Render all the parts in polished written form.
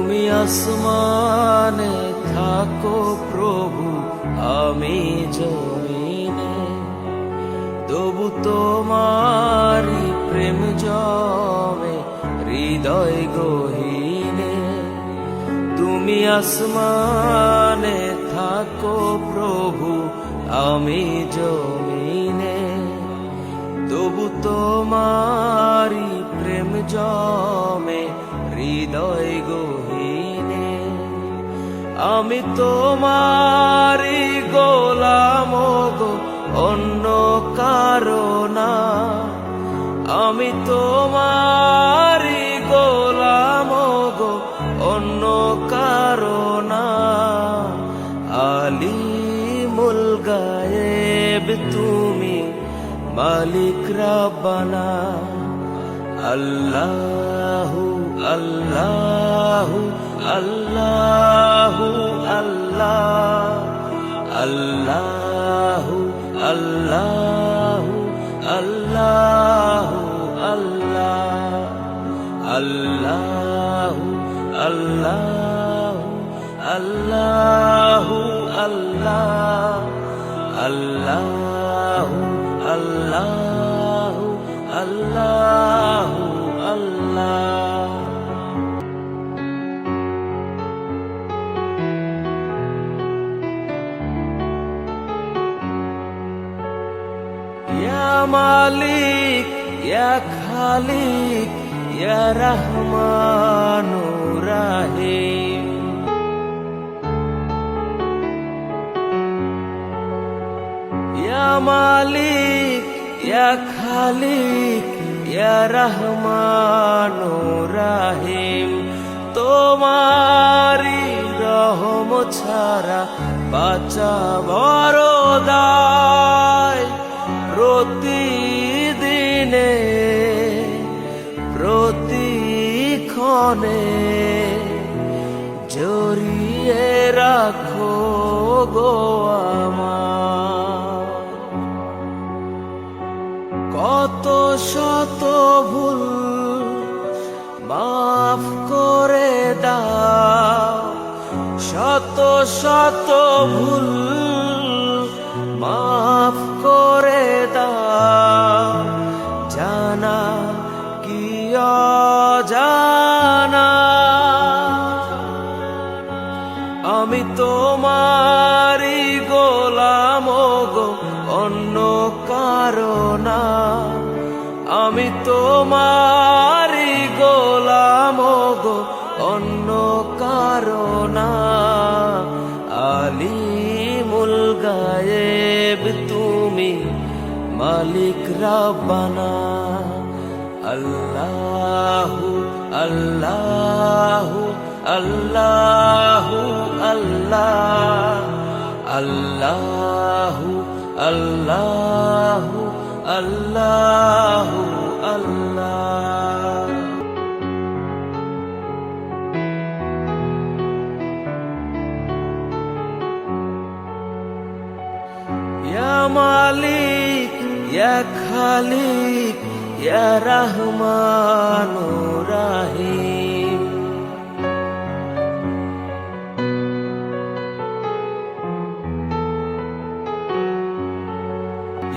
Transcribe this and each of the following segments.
তুমি আসমানে থাকো প্রভু, আমি জমিনে, তবু তোমারি প্রেম জমে হৃদয় গহীনে। তুমি আসমানে থাকো প্রভু, আমি জমিনে, তবু তোমারি প্রেম জমে হৃদয় গহীনে। আমি তোমারি গোলাম গো, অন্য কারো না। আমি তোমারি গোলাম গো, অন্য কারো না। আলিমুল গায়েব তুমি, মালিক রাব্বানা। আল্লাহু আল্লাহু আল্লাহু আল্লাহ, আল্লাহু আল্লাহু আল্লাহু আল্লাহ, আল্লাহু আল্লাহু আল্লাহু আল্লাহ, আল্লাহু আল্লাহু আল্লাহু আল্লাহ। ইয়া মালিক ইয়া খালিক ইয়া রহমানুর রহিম, ইয়া মালিক ইয়া খালিক ইয়া রহমানুর রহিম। তোমারি রহম ছাড়া বাঁচা বড় দায়। প্রতিদিনে প্রতিক্ষণে জড়িয়ে রাখো গো আমার। কত শত ভুল মাফ করে দাও, শত শত ভুল মাফ করে দাও। জানা কি অজানা, আমি তোমারি গোলাম গো, অন্য কারো না। আমি তোমারি গোলাম গো, অন্য কারো না। আলিমুল গায়েব তুমি, মালিক রাব্বানা। আল্লাহু আল্লাহু আল্লাহু আল্লাহ, আল্লাহু আল্লাহু আল্লাহু আল্লাহ। ইয়া মালিক ইয়া খালিক ইয়া রহমানুর রহিম,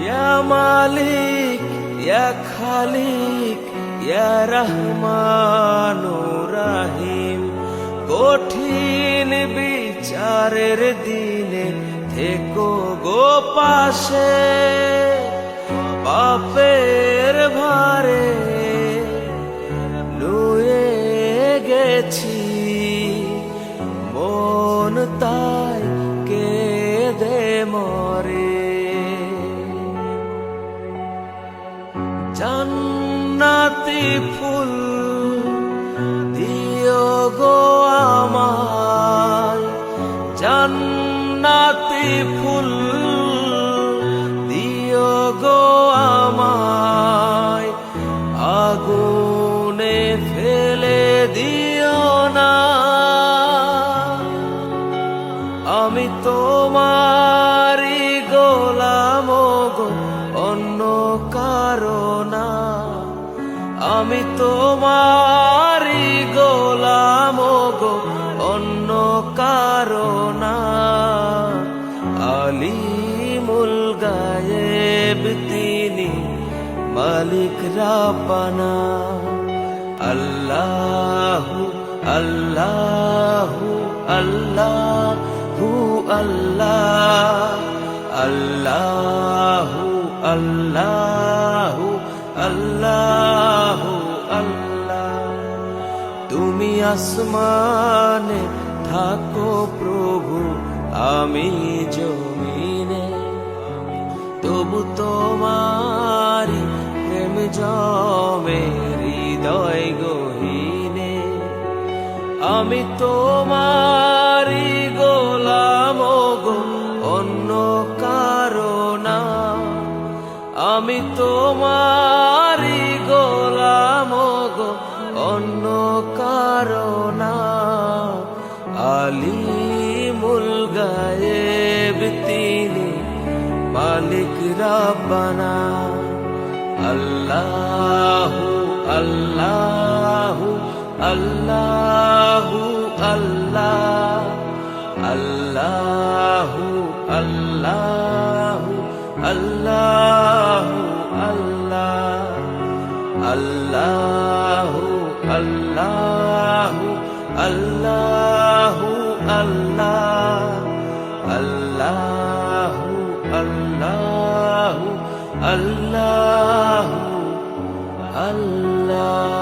ইয়া মালিক ইয়া খালিক ইয়া রহমানুর রহিম। কঠিন বিচারের দিনে থেকো গো পাশে, পাপের ভারে নুয়ে গেছি মন, তাই কেঁদে মরে। জান্নাতি ফুল দিও গো আমায়, জান্নাতি ফুল দিও গো আমায়। আগুনে ফেলে দিও না, আমি তোমারি গোলাম গো, অন্য কারো না। আমি তোমারি গোলাম গো, কারণা আলিমুল গায়েব তিনি মালিক রাব্বানা আল্লাহু আল্লাহু আল্লাহু আল্লাহ আল্লাহু আল্লাহু আল্লাহু আল্লাহ তুমি আসমানে থাকো প্রভু আমি জমিনে তবু তোমারি প্রেম জমে হৃদয় গহীনে আমি তোমারি গোলাম গো অন্য কারণা আমি তোমারি গোলাম গো অন্য কারণা আলিমুল গায়েব তিনি মালিক রাব্বানা আল্লাহু আল্লাহু আল্লাহু আল্লাহ আল্লাহু আল্লাহু আল্লাহু আল্লাহ আল্লাহু আল্লাহু আল্লাহু আল্লাহ আল্লাহু আল্লাহু আল্লাহু আল্লাহ